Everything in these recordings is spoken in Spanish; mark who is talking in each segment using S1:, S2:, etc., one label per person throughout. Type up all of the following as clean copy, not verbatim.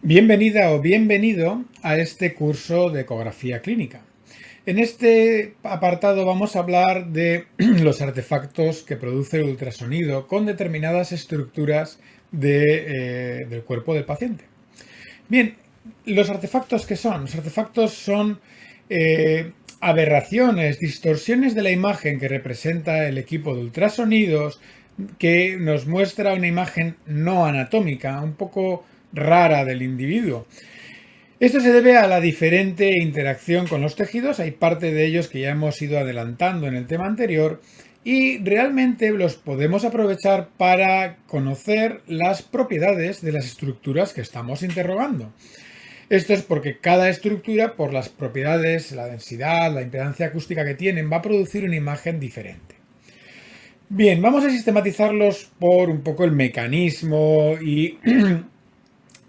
S1: Bienvenida o bienvenido a este curso de ecografía clínica. En este apartado vamos a hablar de los artefactos que produce el ultrasonido con determinadas estructuras del cuerpo del paciente. Bien, ¿los artefactos qué son? Los artefactos son aberraciones, distorsiones de la imagen que representa el equipo de ultrasonidos, que nos muestra una imagen no anatómica, un poco rara del individuo. Esto se debe a la diferente interacción con los tejidos. Hay parte de ellos que ya hemos ido adelantando en el tema anterior y realmente los podemos aprovechar para conocer las propiedades de las estructuras que estamos interrogando. Esto es porque cada estructura, por las propiedades, la densidad, la impedancia acústica que tienen, va a producir una imagen diferente. Bien, vamos a sistematizarlos por un poco el mecanismo y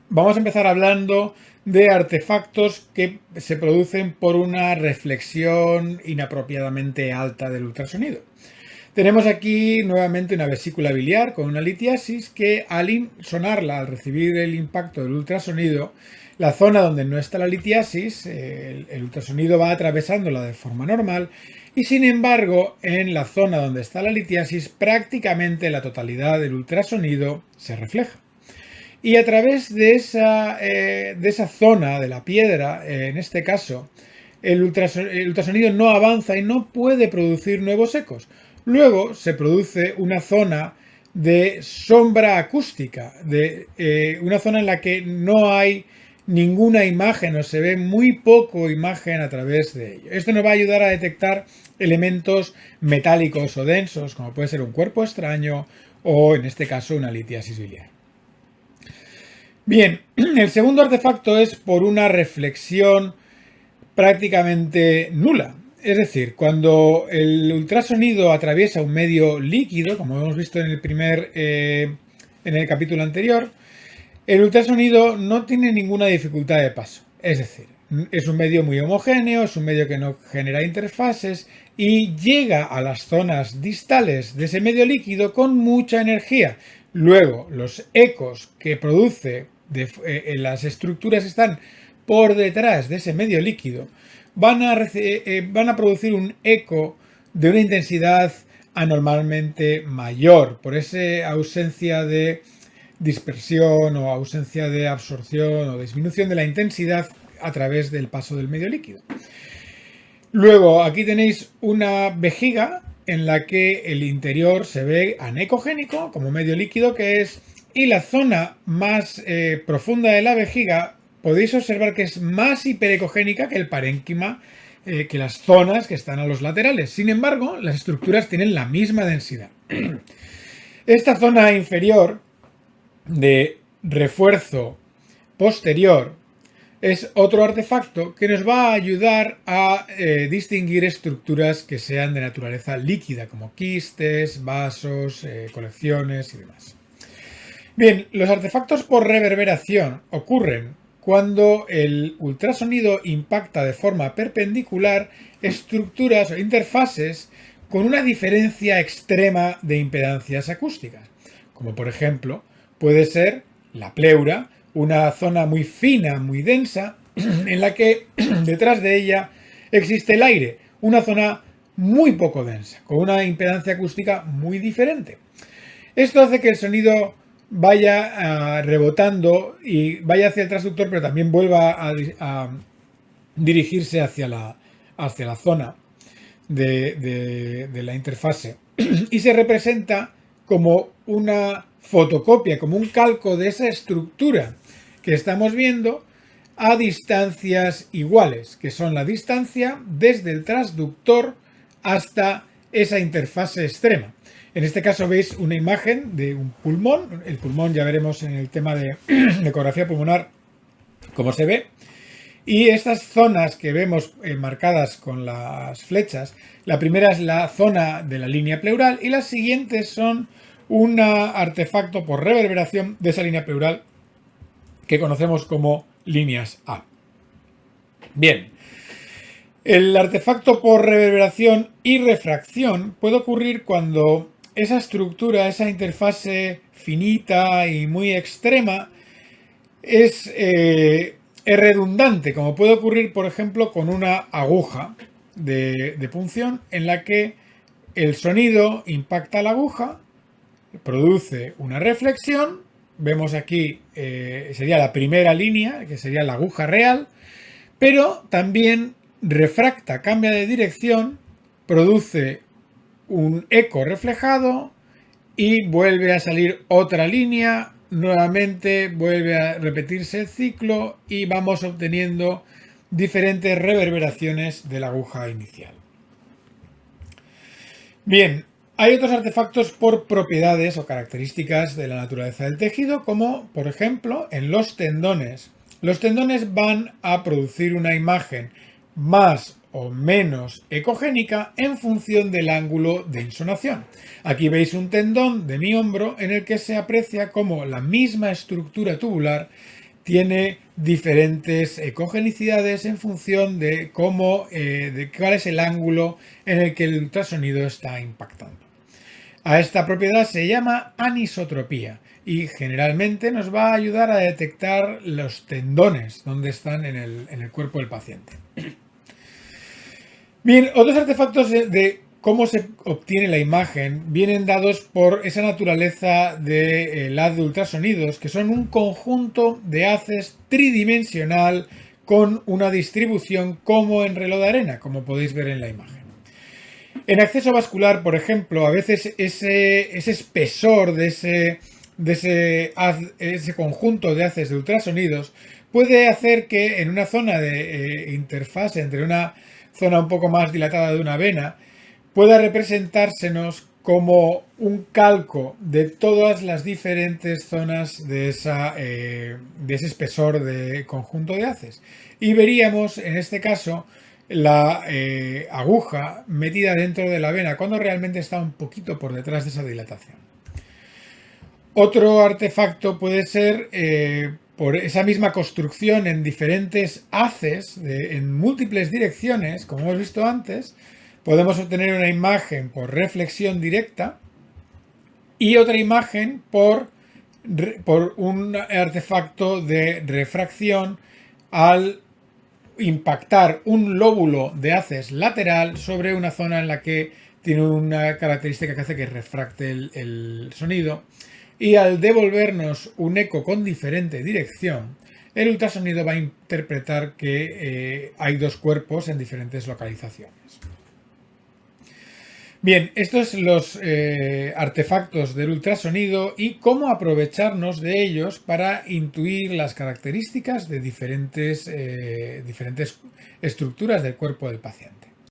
S1: vamos a empezar hablando de artefactos que se producen por una reflexión inapropiadamente alta del ultrasonido. Tenemos aquí nuevamente una vesícula biliar con una litiasis que al sonarla, al recibir el impacto del ultrasonido, la zona donde no está la litiasis, el ultrasonido va atravesándola de forma normal y sin embargo en la zona donde está la litiasis prácticamente la totalidad del ultrasonido se refleja. Y a través de esa zona de la piedra, en este caso, el ultrasonido no avanza y no puede producir nuevos ecos. Luego se produce una zona de sombra acústica, una zona en la que no hay ninguna imagen o se ve muy poco imagen a través de ello. Esto nos va a ayudar a detectar elementos metálicos o densos, como puede ser un cuerpo extraño o, en este caso, una litiasis biliar. Bien, el segundo artefacto es por una reflexión prácticamente nula. Es decir, cuando el ultrasonido atraviesa un medio líquido, como hemos visto en el capítulo anterior, el ultrasonido no tiene ninguna dificultad de paso. Es decir, es un medio muy homogéneo, es un medio que no genera interfaces y llega a las zonas distales de ese medio líquido con mucha energía. Luego, los ecos que produce las estructuras que están por detrás de ese medio líquido van a producir un eco de una intensidad anormalmente mayor por esa ausencia de dispersión o ausencia de absorción o disminución de la intensidad a través del paso del medio líquido. Luego aquí tenéis una vejiga en la que el interior se ve anecogénico como medio líquido que es, y la zona más profunda de la vejiga podéis observar que es más hiperecogénica que el parénquima, que las zonas que están a los laterales. Sin embargo, las estructuras tienen la misma densidad. Esta zona inferior de refuerzo posterior es otro artefacto que nos va a ayudar a distinguir estructuras que sean de naturaleza líquida, como quistes, vasos, colecciones y demás. Bien, los artefactos por reverberación ocurren cuando el ultrasonido impacta de forma perpendicular estructuras o interfaces con una diferencia extrema de impedancias acústicas, como por ejemplo puede ser la pleura, una zona muy fina, muy densa, en la que detrás de ella existe el aire, una zona muy poco densa, con una impedancia acústica muy diferente. Esto hace que el sonido vaya rebotando y vaya hacia el transductor, pero también vuelva a dirigirse hacia la zona de la interfase. Y se representa como una fotocopia, como un calco de esa estructura que estamos viendo a distancias iguales, que son la distancia desde el transductor hasta esa interfase extrema. En este caso veis una imagen de un pulmón. El pulmón ya veremos en el tema de ecografía pulmonar cómo se ve. Y estas zonas que vemos marcadas con las flechas, la primera es la zona de la línea pleural y las siguientes son un artefacto por reverberación de esa línea pleural que conocemos como líneas A. Bien, el artefacto por reverberación y refracción puede ocurrir cuando esa estructura, esa interfase finita y muy extrema, es redundante, como puede ocurrir, por ejemplo, con una aguja de punción en la que el sonido impacta la aguja, produce una reflexión. Vemos aquí, sería la primera línea, que sería la aguja real, pero también refracta, cambia de dirección, produce un eco reflejado y vuelve a salir otra línea, nuevamente vuelve a repetirse el ciclo y vamos obteniendo diferentes reverberaciones de la aguja inicial. Bien, hay otros artefactos por propiedades o características de la naturaleza del tejido, como por ejemplo en los tendones. Los tendones van a producir una imagen más o menos ecogénica en función del ángulo de insonación. Aquí veis un tendón de mi hombro en el que se aprecia cómo la misma estructura tubular tiene diferentes ecogenicidades en función de de cuál es el ángulo en el que el ultrasonido está impactando. A esta propiedad se llama anisotropía y generalmente nos va a ayudar a detectar los tendones donde están en el cuerpo del paciente. Bien, otros artefactos de cómo se obtiene la imagen vienen dados por esa naturaleza del haz de ultrasonidos, que son un conjunto de haces tridimensional con una distribución como en reloj de arena, como podéis ver en la imagen. En acceso vascular, por ejemplo, a veces ese espesor de ese conjunto de haces de ultrasonidos puede hacer que en una zona de interfase entre una zona un poco más dilatada de una vena pueda representársenos como un calco de todas las diferentes zonas de ese espesor de conjunto de haces. Y veríamos en este caso la aguja metida dentro de la vena cuando realmente está un poquito por detrás de esa dilatación. Otro artefacto puede ser por esa misma construcción en diferentes haces, en múltiples direcciones, como hemos visto antes. Podemos obtener una imagen por reflexión directa y otra imagen por un artefacto de refracción al impactar un lóbulo de haces lateral sobre una zona en la que tiene una característica que hace que refracte el sonido, y al devolvernos un eco con diferente dirección, el ultrasonido va a interpretar que hay dos cuerpos en diferentes localizaciones. Bien, estos son los artefactos del ultrasonido y cómo aprovecharnos de ellos para intuir las características de diferentes estructuras del cuerpo del paciente.